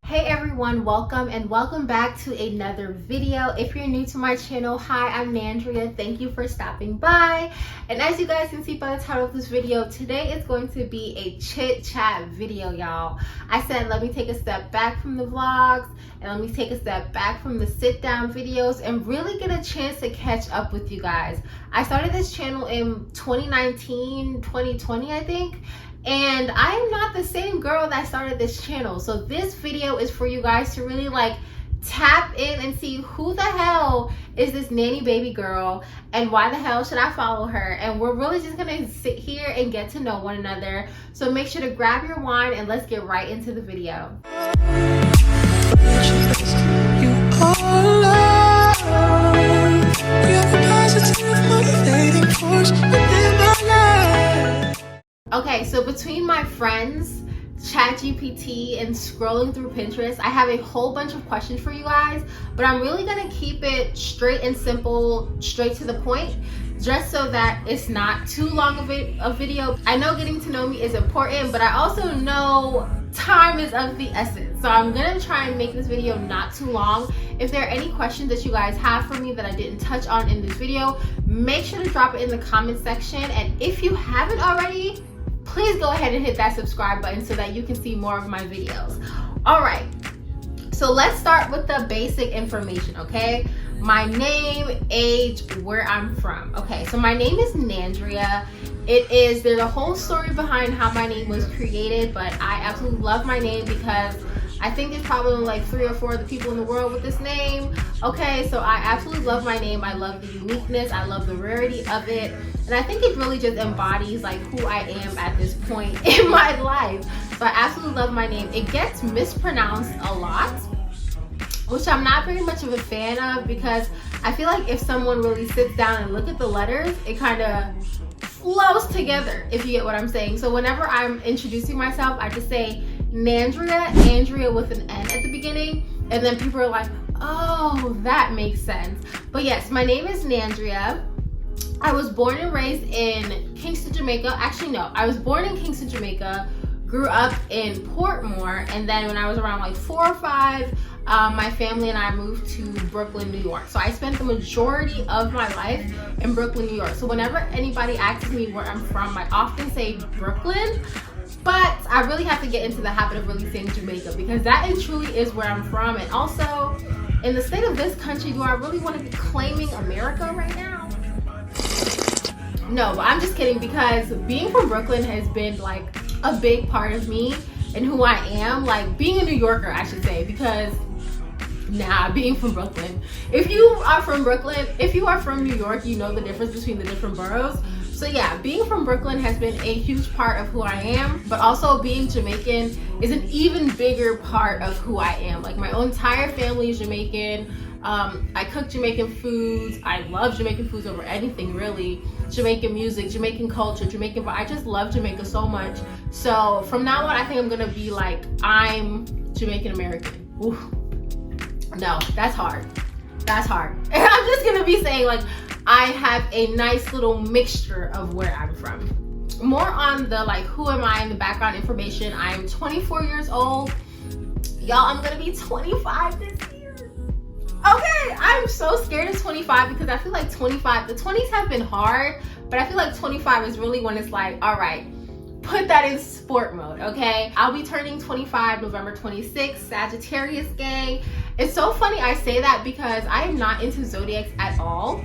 Hey everyone, welcome back to another video. If you're new to my channel, hi, I'm Nandria. Thank you for stopping by. And as you guys can see by the title of this video, today is going to be a chit chat video, y'all. I said let me take a step back from the vlogs and let me take a step back from the sit down videos and really get a chance to catch up with you guys. I started this channel in 2019, 2020, I think. And I am not the same girl that started this channel. So this video is for you guys to really tap in and see who the hell is this nanny baby girl and why the hell should I follow her. And we're really just gonna sit here and get to know one another. So make sure to grab your wine and let's get right into the video. You are love. You're a positive motivating force within my life. Okay, so between my friends, ChatGPT, and scrolling through Pinterest, I have a whole bunch of questions for you guys, but I'm really gonna keep it straight and simple, straight to the point, just so that it's not too long of a video. I know getting to know me is important, but I also know time is of the essence. So I'm gonna try and make this video not too long. If there are any questions that you guys have for me that I didn't touch on in this video, make sure to drop it in the comment section. And if you haven't already, please go ahead and hit that subscribe button so that you can see more of my videos. All right, so let's start with the basic information, okay? My name, age, where I'm from. Okay, so my name is Nandria. There's a whole story behind how my name was created, but I absolutely love my name because I think there's probably only 3 or 4 other people in the world with this name. Okay, so I absolutely love my name. I love the uniqueness. I love the rarity of it. And I think it really just embodies who I am at this point in my life. So I absolutely love my name. It gets mispronounced a lot, which I'm not very much of a fan of because I feel like if someone really sits down and look at the letters, it kind of flows together, if you get what I'm saying. So whenever I'm introducing myself, I just say Nandria, Andrea with an N at the beginning, and then people are like, oh, that makes sense. But yes, my name is Nandria. I was born and raised in Kingston, Jamaica. Actually, no, I was born in Kingston, Jamaica, grew up in Portmore, and then when I was around 4 or 5, my family and I moved to Brooklyn, New York. So I spent the majority of my life in Brooklyn, New York. So whenever anybody asks me where I'm from, I often say Brooklyn, but I really have to get into the habit of really saying Jamaica because that and truly is where I'm from. And also, in the state of this country, do I really want to be claiming America right now? No, but I'm just kidding because being from Brooklyn has been a big part of me and who I am. Being a New Yorker, I should say, because being from Brooklyn. If you are from Brooklyn, if you are from New York, you know the difference between the different boroughs. So yeah, being from Brooklyn has been a huge part of who I am, but also being Jamaican is an even bigger part of who I am. My entire family is Jamaican. I cook Jamaican foods. I love Jamaican foods over anything, really. Jamaican music, Jamaican culture, Jamaican, I just love Jamaica so much. So from now on, I think I'm gonna be I'm Jamaican-American. Ooh. No, that's hard. That's hard. And I'm just gonna be saying I have a nice little mixture of where I'm from. More on the who am I in the background information. I'm 24 years old. Y'all, I'm gonna be 25 this year. Okay, I'm so scared of 25 because I feel 25, the 20s have been hard, but I feel 25 is really when it's all right, put that in sport mode, okay? I'll be turning 25 November 26th, Sagittarius gang. It's so funny I say that because I am not into zodiacs at all.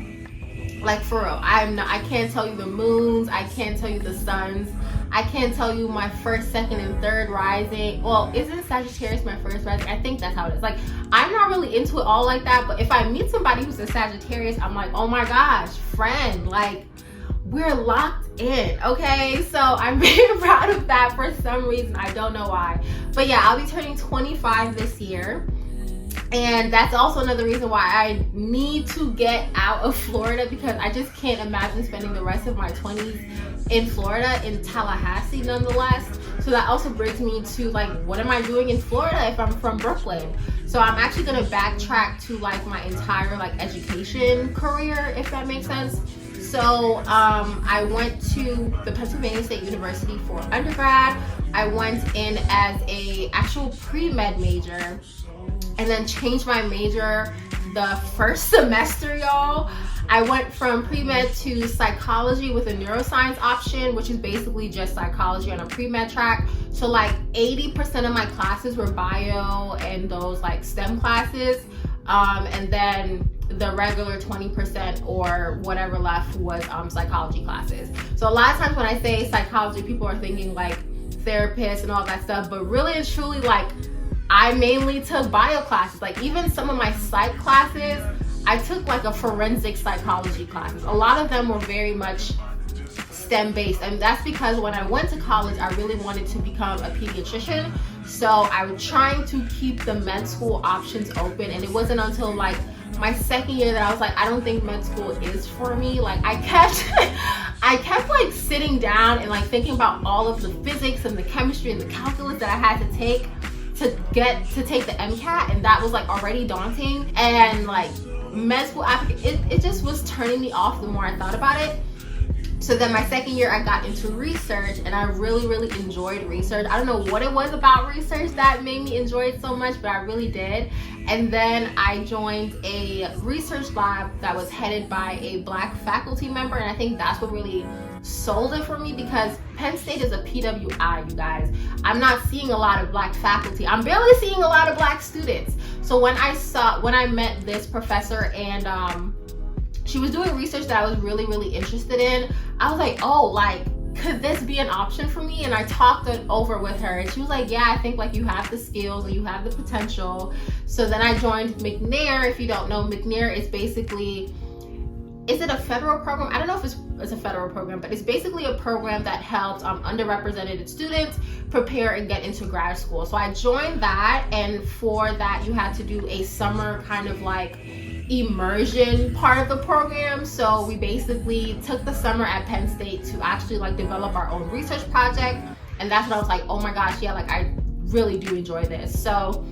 For real, I can't tell you the moons, I can't tell you the suns, I can't tell you my first, second, and third rising. Well, isn't Sagittarius my first rising? I think that's how it is. I'm not really into it all like that, but if I meet somebody who's a Sagittarius, I'm oh my gosh, friend, we're locked in, okay? So I'm very proud of that for some reason. I don't know why. But yeah, I'll be turning 25 this year. And that's also another reason why I need to get out of Florida because I just can't imagine spending the rest of my 20s in Florida, in Tallahassee nonetheless. So that also brings me to what am I doing in Florida if I'm from Brooklyn? So I'm actually gonna backtrack to my entire education career, if that makes sense. So I went to the Pennsylvania State University for undergrad. I went in as a actual pre-med major and then changed my major the first semester, y'all. I went from pre-med to psychology with a neuroscience option, which is basically just psychology on a pre-med track. So like 80% of my classes were bio and those like STEM classes. And then the regular 20% or whatever left was psychology classes. So a lot of times when I say psychology, people are thinking like therapists and all that stuff, but really and truly, like, I mainly took bio classes. Like even some of my psych classes, I took like a forensic psychology classes. A lot of them were very much STEM based, and that's because when I went to college, I really wanted to become a pediatrician. So I was trying to keep the med school options open, and it wasn't until like my second year that I was like, I don't think med school is for me. Like I kept like sitting down and like thinking about all of the physics and the chemistry and the calculus that I had to take to get to take the MCAT, and that was like already daunting. And like med school it just was turning me off the more I thought about it. So then my second year I got into research, and I really enjoyed research. I don't know what it was about research that made me enjoy it so much, but I really did. And then I joined a research lab that was headed by a Black faculty member, and I think that's what really sold it for me, because Penn State is a PWI, you guys. I'm not seeing a lot of Black faculty. I'm barely seeing a lot of Black students. So when I met this professor and she was doing research that I was really interested in, I was like, oh, like, could this be an option for me? And I talked it over with her, and she was like, yeah, I think like you have the skills and you have the potential. So then I joined McNair. If you don't know, McNair is basically, is it a federal program? I don't know if it's a federal program, but it's basically a program that helps underrepresented students prepare and get into grad school. So I joined that, and for that you had to do a summer kind of like immersion part of the program. So we basically took the summer at Penn State to actually like develop our own research project, and that's when I was like, oh my gosh, yeah, like I really do enjoy this. So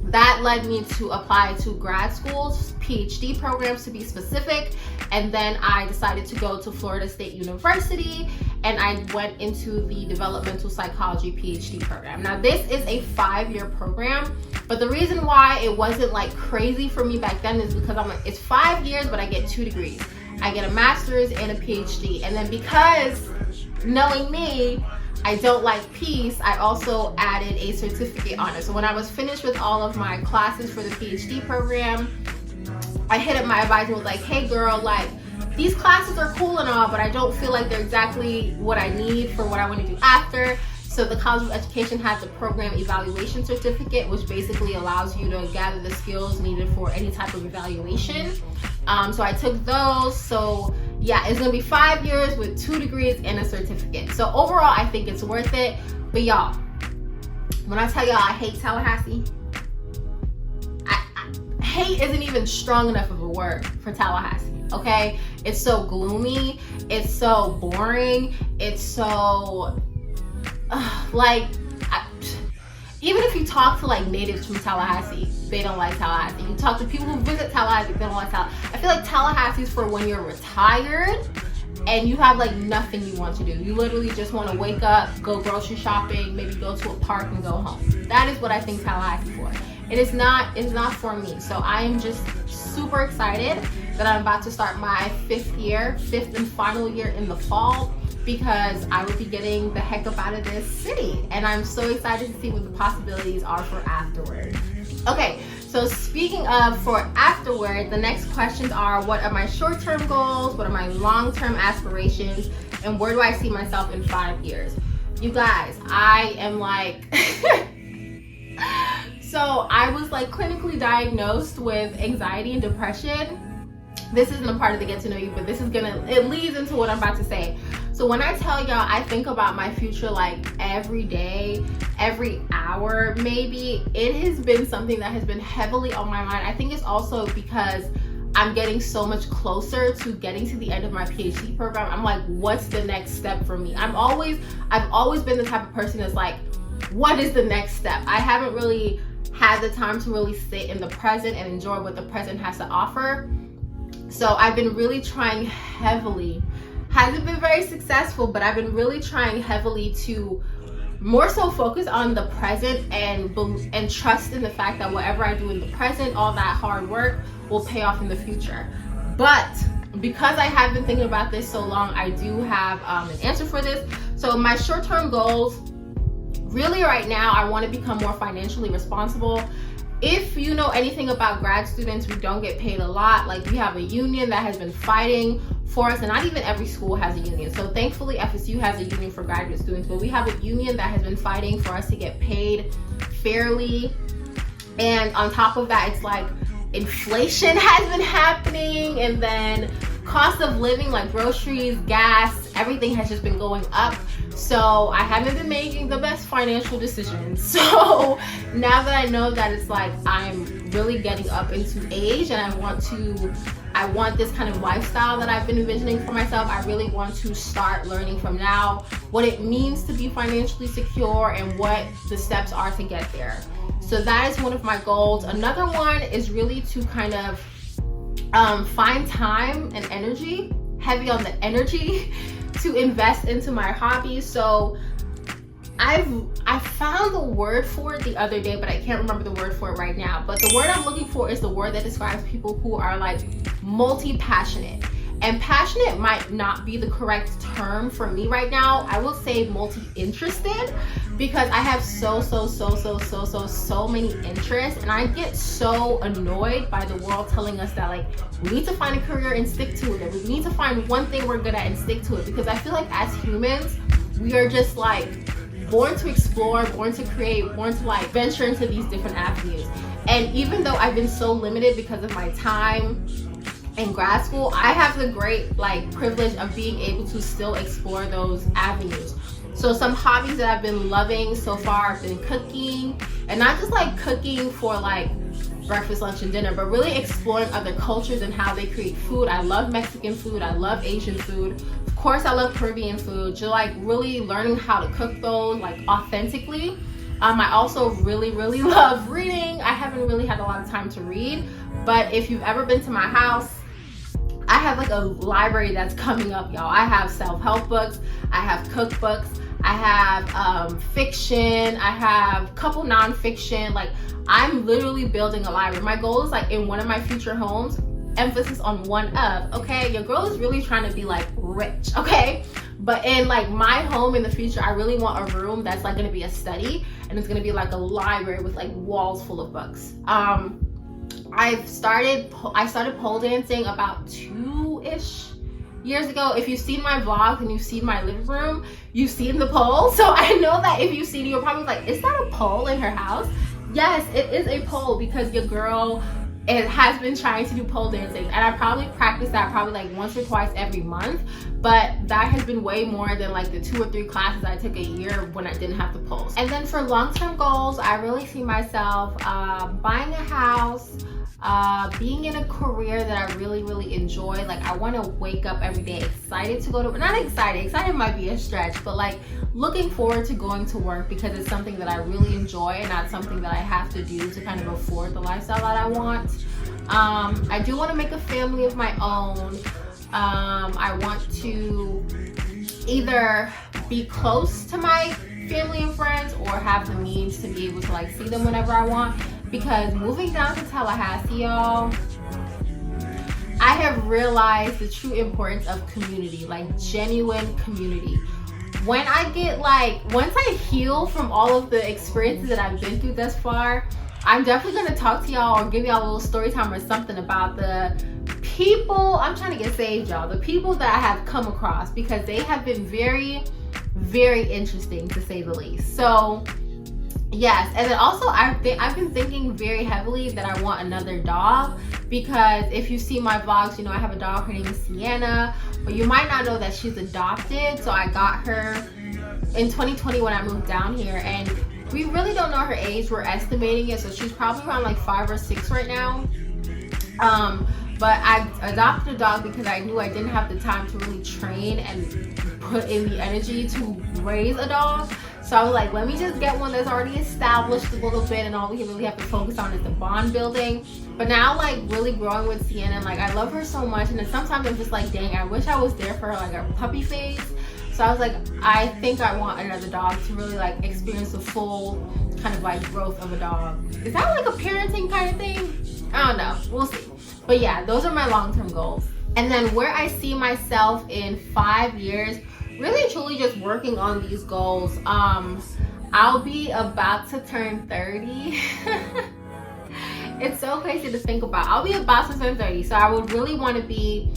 that led me to apply to grad schools, PhD programs to be specific, and then I decided to go to Florida State University, and I went into the developmental psychology PhD program. Now this is a 5-year program, but the reason why it wasn't like crazy for me back then is because I'm like, it's 5 years, but I get 2 degrees. I get a master's and a PhD, and then because knowing me, I don't like peace, I also added a certificate on it. So when I was finished with all of my classes for the PhD program, I hit up my advisor and was like, hey girl, like these classes are cool and all, but I don't feel like they're exactly what I need for what I want to do after. So the College of Education has a program evaluation certificate, which basically allows you to gather the skills needed for any type of evaluation. So I took those. So yeah, it's gonna be 5 years with 2 degrees and a certificate. So overall, I think it's worth it. But y'all, when I tell y'all I hate Tallahassee, hate isn't even strong enough of a word for Tallahassee, okay? It's so gloomy, it's so boring, it's so, even if you talk to like natives from Tallahassee, they don't like Tallahassee. You talk to people who visit Tallahassee, they don't like Tallahassee. I feel like Tallahassee is for when you're retired and you have like nothing you want to do. You literally just want to wake up, go grocery shopping, maybe go to a park and go home. That is what I think Tallahassee is for. It's not for me. So I am just super excited that I'm about to start my 5th and final year in the fall, because I will be getting the heck up out of this city, and I'm so excited to see what the possibilities are for afterward. Okay, so speaking of for afterward, the next questions are, what are my short-term goals, what are my long-term aspirations, and where do I see myself in 5 years? You guys, I am like so I was like clinically diagnosed with anxiety and depression. This isn't a part of the get to know you, but it leads into what I'm about to say. So when I tell y'all I think about my future like every day, every hour maybe, it has been something that has been heavily on my mind. I think it's also because I'm getting so much closer to getting to the end of my PhD program. I'm like, what's the next step for me? I've always been the type of person that's like, what is the next step? I haven't really had the time to really sit in the present and enjoy what the present has to offer. So I've been really trying heavily. Hasn't been very successful, but I've been really trying heavily to more so focus on the present and trust in the fact that whatever I do in the present, all that hard work will pay off in the future. But because I have been thinking about this so long, I do have an answer for this. So my short-term goals, really right now, I want to become more financially responsible. If you know anything about grad students, we don't get paid a lot. Like, we have a union that has been fighting for us, and not even every school has a union. So thankfully FSU has a union for graduate students, but we have a union that has been fighting for us to get paid fairly. And on top of that, it's like inflation has been happening, and then cost of living, like groceries, gas, everything has just been going up. So I haven't been making the best financial decisions. So now that I know that it's like I'm really getting up into age and I want this kind of lifestyle that I've been envisioning for myself, I really want to start learning from now what it means to be financially secure and what the steps are to get there. So that is one of my goals. Another one is really to kind of find time and energy, heavy on the energy, to invest into my hobbies. So I found the word for it the other day, but I can't remember the word for it right now. But the word I'm looking for is the word that describes people who are like multi-passionate. And passionate might not be the correct term for me right now. I will say multi-interested, because I have so many interests, and I get so annoyed by the world telling us that like we need to find a career and stick to it, and we need to find one thing we're good at and stick to it. Because I feel like as humans, we are just like born to explore, born to create, born to like venture into these different avenues. And even though I've been so limited because of my time in grad school, I have the great like privilege of being able to still explore those avenues. So some hobbies that I've been loving so far have been cooking, and not just like cooking for like breakfast, lunch, and dinner, but really exploring other cultures and how they create food. I love Mexican food, I love Asian food, of course I love Caribbean food. So like really learning how to cook those like authentically. I also really love reading. I haven't really had a lot of time to read, but if you've ever been to my house, I have like a library that's coming up, y'all. I have self-help books, I have cookbooks, I have fiction, I have a couple non-fiction. Like, I'm literally building a library. My goal is like in one of my future homes, emphasis on one of, okay? Your girl is really trying to be like rich, okay? But in like my home in the future, I really want a room that's like gonna be a study, and it's gonna be like a library with like walls full of books. I started pole dancing about 2-ish years ago. If you've seen my vlogs and you've seen my living room, you've seen the pole. So I know that if you've seen it, you're probably like, is that a pole in her house? Yes, it is a pole, because your girl has been trying to do pole dancing, and I probably practice that probably like once or twice every month, but that has been way more than like the 2 or 3 classes I took a year when I didn't have the poles. And then for long-term goals, I really see myself buying a house, being in a career that I really enjoy. Like, I want to wake up every day excited to go to, not excited might be a stretch, but like looking forward to going to work, because it's something that I really enjoy and not something that I have to do to kind of afford the lifestyle that I want. I do want to make a family of my own. I want to either be close to my family and friends or have the means to be able to like see them whenever I want. Because moving down to Tallahassee, y'all, I have realized the true importance of community, like genuine community. When I get like, once I heal from all of the experiences that I've been through thus far, I'm definitely gonna talk to y'all or give y'all a little story time or something about the people, I'm trying to get saved, y'all, the people that I have come across, because they have been very interesting, to say the least. So yes, and then also I've been thinking very heavily that I want another dog, because if you see my vlogs, you know I have a dog. Her name is Sienna, but you might not know that she's adopted. So I got her in 2020 when I moved down here, and we really don't know her age. We're estimating it, so she's probably around like 5 or 6 right now. But I adopted a dog because I knew I didn't have the time to really train and put in the energy to raise a dog. So I was like, let me just get one that's already established a little bit, and all we really have to focus on is the bond building. But now, like, really growing with Sienna, and like, I love her so much, and then sometimes I'm just like, dang, I wish I was there for her, like, her puppy phase. So I was like, I think I want another dog to really like experience the full kind of like growth of a dog. Is that like a parenting kind of thing? I don't know, we'll see. But yeah, those are my long-term goals. And then where I see myself in 5 years, really and truly just working on these goals. I'll be about to turn 30. It's so crazy to think about. I'll be about to turn 30, so I would really want to be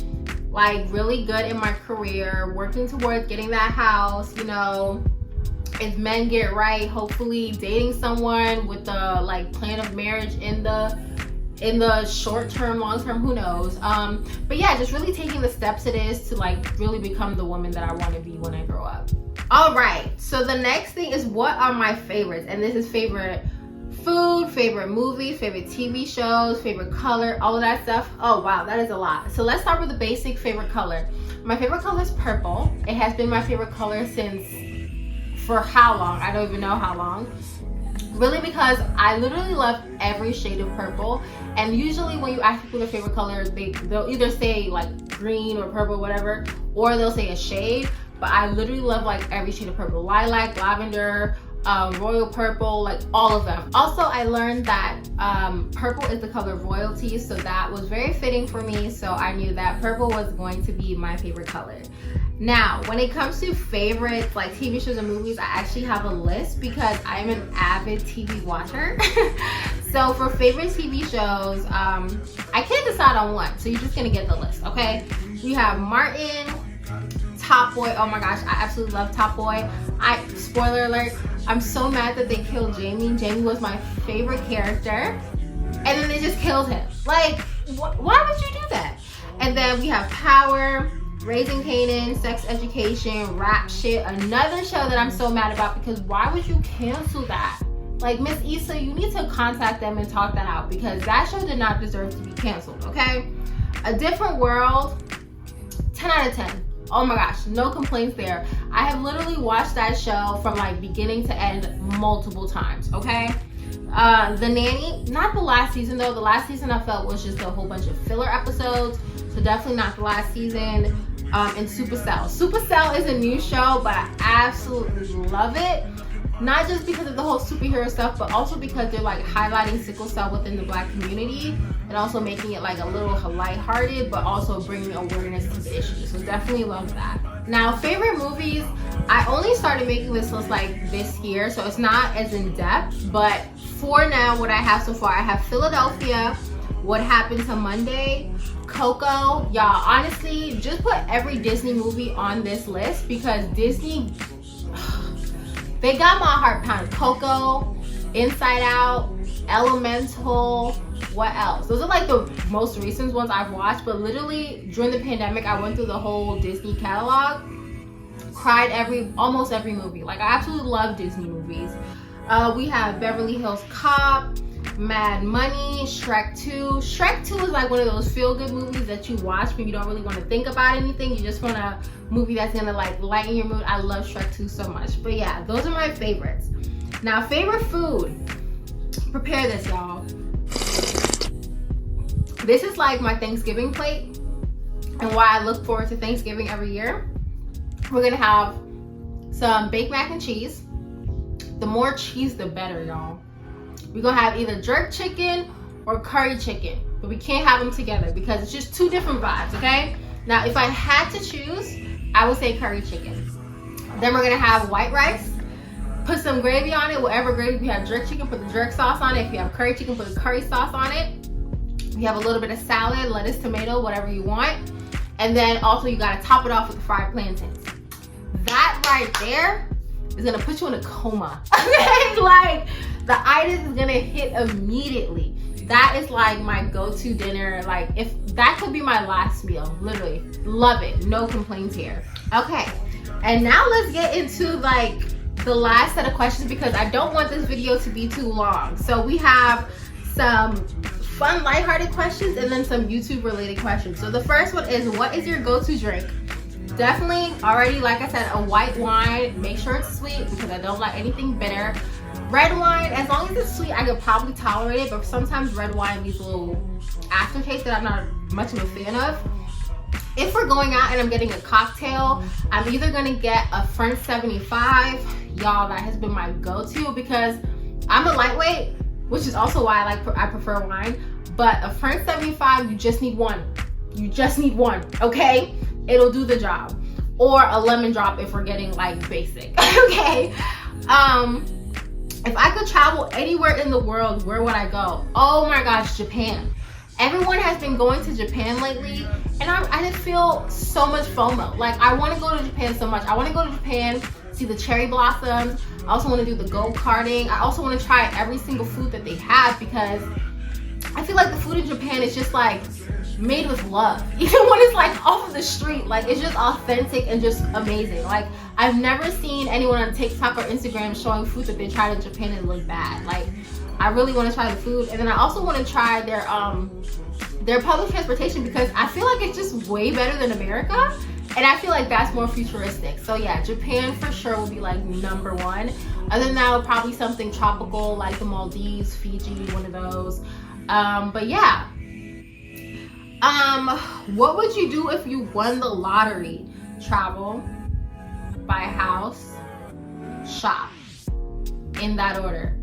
like really good in my career, working towards getting that house, you know, if men get right, hopefully dating someone with the like plan of marriage in the short term, long term, who knows. But yeah, just really taking the steps it is to like really become the woman that I want to be when I grow up. All right, so the next thing is, what are my favorites? And this is favorite food, favorite movie, favorite TV shows, favorite color, all of that stuff. Oh wow, that is a lot. So let's start with the basic favorite color. My favorite color is purple. It has been my favorite color for how long? I don't even know how long. Really, because I literally love every shade of purple. And usually when you ask people their favorite color, they'll either say like green or purple, whatever, or they'll say a shade. But I literally love like every shade of purple. Lilac, lavender, royal purple, like all of them. Also, I learned that purple is the color of royalty, so that was very fitting for me. So I knew that purple was going to be my favorite color. Now, when it comes to favorites like TV shows and movies, I actually have a list because I'm an avid TV watcher. So for favorite TV shows, I can't decide on one, so you're just gonna get the list, okay? We have Martin, Top Boy. Oh my gosh, I absolutely love Top Boy. Spoiler alert, I'm so mad that they killed Jamie. Jamie was my favorite character, and then they just killed him. Like, why would you do that? And then we have Power, Raising Kanan, Sex Education, Rap Shit, another show that I'm so mad about because why would you cancel that? Like, Miss Issa, you need to contact them and talk that out because that show did not deserve to be canceled, okay? A Different World, 10 out of 10. Oh my gosh, no complaints there. I have literally watched that show from like beginning to end multiple times, okay? The Nanny, not the last season though. The last season I felt was just a whole bunch of filler episodes, so definitely not the last season. And Supercell. Supercell is a new show, but I absolutely love it. Not just because of the whole superhero stuff, but also because they're like highlighting sickle cell within the Black community and also making it like a little lighthearted, but also bringing awareness to the issue. So definitely love that. Now, favorite movies, I only started making this list like this year, so it's not as in depth, but for now, what I have so far, I have Philadelphia, What Happened to Monday, Coco. Y'all, honestly, just put every Disney movie on this list because Disney, they got my heart pounded. Coco, Inside Out, Elemental, what else? Those are like the most recent ones I've watched, but literally during the pandemic, I went through the whole Disney catalog, cried almost every movie. Like, I absolutely love Disney movies. We have Beverly Hills Cop, Mad Money, Shrek 2. Shrek 2 is like one of those feel-good movies that you watch when you don't really want to think about anything. You just want a movie that's gonna like lighten your mood. I love Shrek 2 so much. But yeah, those are my favorites. Now, favorite food. Prepare this, y'all. This is like my Thanksgiving plate and why I look forward to Thanksgiving every year. We're gonna have some baked mac and cheese. The more cheese, the better, y'all. We're gonna have either jerk chicken or curry chicken, but we can't have them together because it's just two different vibes, okay? Now, if I had to choose, I would say curry chicken. Then we're gonna have white rice, put some gravy on it, whatever gravy. If you have jerk chicken, put the jerk sauce on it. If you have curry chicken, put the curry sauce on it. You have a little bit of salad, lettuce, tomato, whatever you want. And then also you gotta top it off with fried plantains. That right there is gonna put you in a coma. Okay, like the itis is gonna hit immediately. That is like my go-to dinner. Like, if that could be my last meal, literally, love it, no complaints here. Okay, and now let's get into like the last set of questions because I don't want this video to be too long. So we have some fun, lighthearted questions and then some YouTube related questions. So the first one is, what is your go-to drink? definitely already, like I said, a white wine. Make sure it's sweet because I don't like anything bitter. Red wine, as long as it's sweet, I could probably tolerate it, but sometimes red wine leaves a little aftertaste that I'm not much of a fan of. If we're going out and I'm getting a cocktail, I'm either gonna get a French 75. Y'all, that has been my go-to because I'm a lightweight, which is also why I prefer wine. But a French 75, you just need one. You just need one, okay? It'll do the job. Or a lemon drop if we're getting like basic, okay? If I could travel anywhere in the world, where would I go? Oh my gosh, Japan. Everyone has been going to Japan lately, and I just feel so much FOMO. Like, I want to go to Japan so much. I want to go to Japan, see the cherry blossoms. I also want to do the go-karting. I also want to try every single food that they have because I feel like the food in Japan is just like made with love. Even when it's like off of the street, like it's just authentic and just amazing. Like, I've never seen anyone on TikTok or Instagram showing food that they tried in Japan and look bad. Like, I really want to try the food, and then I also want to try their public transportation because I feel like it's just way better than America, and I feel like that's more futuristic. So yeah, Japan for sure will be like number one. Other than that, probably something tropical like the Maldives, Fiji, one of those. But yeah, what would you do if you won the lottery? Travel, buy a house, shop, in that order.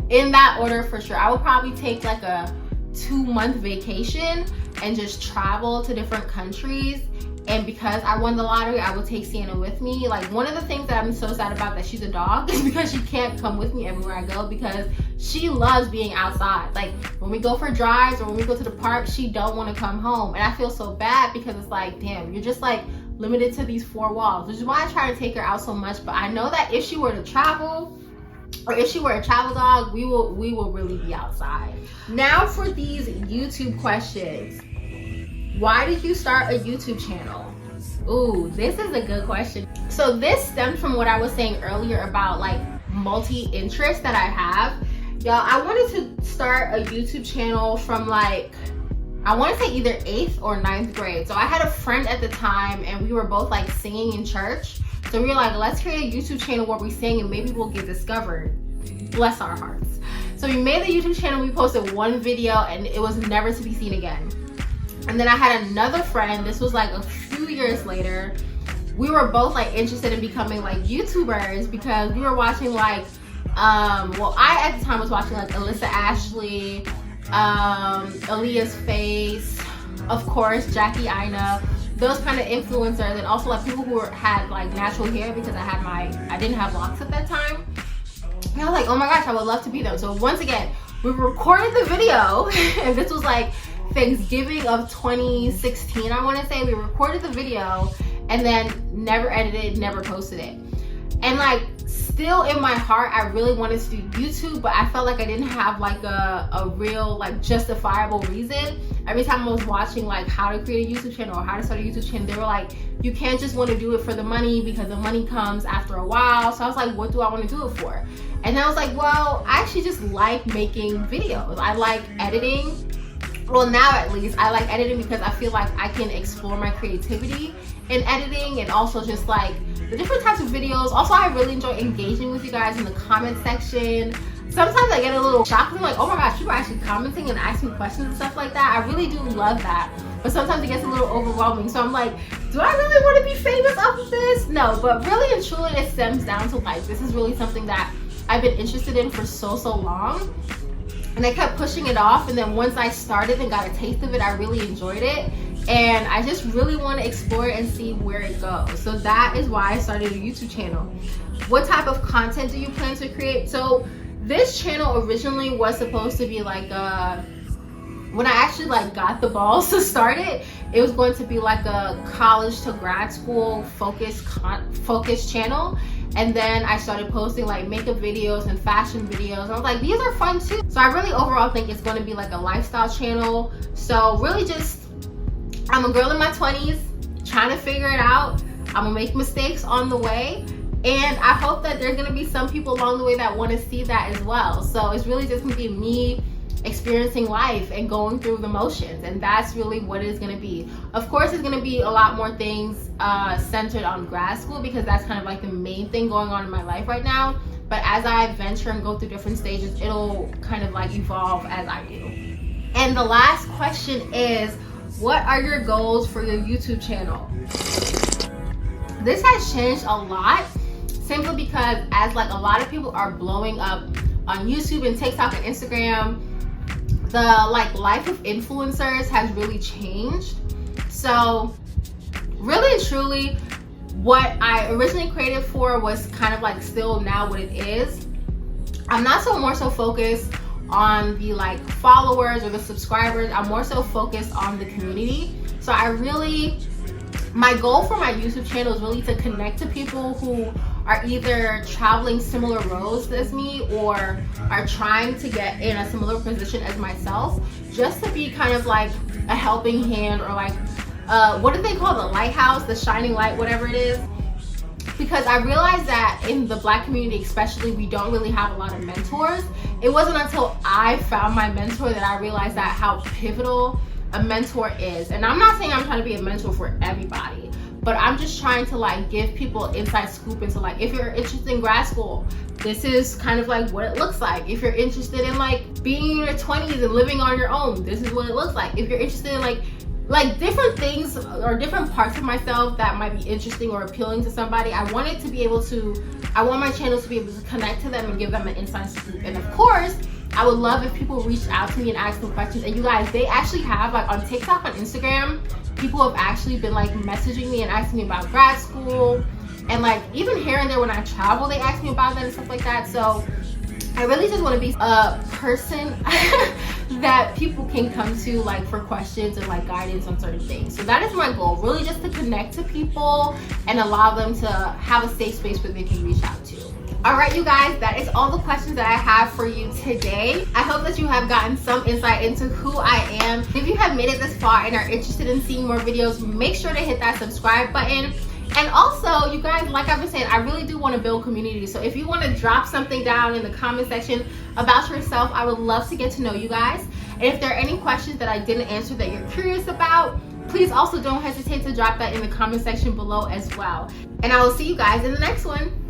In that order for sure. I would probably take like a 2-month vacation and just travel to different countries. And because I won the lottery, I would take Sienna with me. Like, one of the things that I'm so sad about that she's a dog is because she can't come with me everywhere I go because she loves being outside. Like, when we go for drives or when we go to the park, she don't want to come home. And I feel so bad because it's like, damn, you're just like limited to these 4 walls, which is why I try to take her out so much. But I know that if she were to travel, or if she were a travel dog, we will really be outside. Now for these YouTube questions. Why did you start a YouTube channel? Ooh, this is a good question. So this stems from what I was saying earlier about like multi-interests that I have. Y'all, I wanted to start a YouTube channel from like, I want to say either 8th or 9th grade. So I had a friend at the time and we were both like singing in church. So we were like, let's create a YouTube channel where we sing and maybe we'll get discovered. Bless our hearts. So we made the YouTube channel, we posted 1 video and it was never to be seen again. And then I had another friend, this was like a few years later. We were both like interested in becoming like YouTubers because we were watching like, well, I at the time was watching like Alyssa Ashley, Aaliyah's Face, of course, Jackie Aina, those kind of influencers, and also like people who had like natural hair because I didn't have locks at that time. And I was like, oh my gosh, I would love to be them. So once again, we recorded the video and this was like Thanksgiving of 2016, I want to say. We recorded the video and then never edited, never posted it. And like, still in my heart, I really wanted to do YouTube, but I felt like I didn't have like a real like justifiable reason. Every time I was watching like how to create a YouTube channel or how to start a YouTube channel, they were like, you can't just want to do it for the money because the money comes after a while. So I was like, what do I want to do it for? And then I was like, well, I actually just like making videos. I like editing. Well, now at least I like editing because I feel like I can explore my creativity in editing and also just like the different types of videos. Also, I really enjoy engaging with you guys in the comment section. Sometimes I get a little shocked and I'm like, oh my gosh, people are actually commenting and asking questions and stuff like that. I really do love that. But sometimes it gets a little overwhelming. So I'm like, do I really want to be famous off of this? No, but really and truly it stems down to like, this is really something that I've been interested in for so long. And I kept pushing it off, and then once I started and got a taste of it, I really enjoyed it. And I just really want to explore it and see where it goes. So that is why I started a YouTube channel. What type of content do you plan to create? So this channel originally was supposed to be like when I actually like got the balls to start it, it was going to be like a college to grad school focus channel. And then I started posting like makeup videos and fashion videos. And I was like, these are fun too. So I really overall think it's going to be like a lifestyle channel. So really just, I'm a girl in my 20s trying to figure it out. I'm gonna make mistakes on the way. And I hope that there's gonna be some people along the way that want to see that as well. So it's really just gonna be me experiencing life and going through the motions, and that's really what it is going to be. Of course, it's going to be a lot more things centered on grad school, because that's kind of like the main thing going on in my life right now. But as I venture and go through different stages, it'll kind of like evolve as I do. And the last question is, what are your goals for your YouTube channel? This has changed a lot, simply because as like a lot of people are blowing up on YouTube and TikTok and Instagram, the like life of influencers has really changed. So really and truly, what I originally created for was kind of like still now what it is. I'm not more so focused on the like followers or the subscribers. I'm more so focused on the community. So my goal for my YouTube channel is really to connect to people who are either traveling similar roads as me or are trying to get in a similar position as myself, just to be kind of like a helping hand, or like what do they call the lighthouse, the shining light, whatever it is. Because I realized that in the Black community especially, we don't really have a lot of mentors. It wasn't until I found my mentor that I realized that how pivotal a mentor is. And I'm not saying I'm trying to be a mentor for everybody, but I'm just trying to like give people inside scoop into like, if you're interested in grad school, this is kind of like what it looks like. If you're interested in like being in your 20s and living on your own, this is what it looks like. If you're interested in like different things or different parts of myself that might be interesting or appealing to somebody, I want my channel to be able to connect to them and give them an inside scoop. And of course, I would love if people reached out to me and asked me questions. And you guys, they actually have, like on TikTok, on Instagram, people have actually been like messaging me and asking me about grad school. And like even here and there when I travel, they ask me about that and stuff like that. So I really just want to be a person that people can come to like for questions and like guidance on certain things. So that is my goal, really just to connect to people and allow them to have a safe space where they can reach out to. All right, you guys, that is all the questions that I have for you today. I hope that you have gotten some insight into who I am. If you have made it this far and are interested in seeing more videos, make sure to hit that subscribe button. And also, you guys, like I've been saying, I really do want to build community. So if you want to drop something down in the comment section about yourself, I would love to get to know you guys. And if there are any questions that I didn't answer that you're curious about, please also don't hesitate to drop that in the comment section below as well. And I will see you guys in the next one.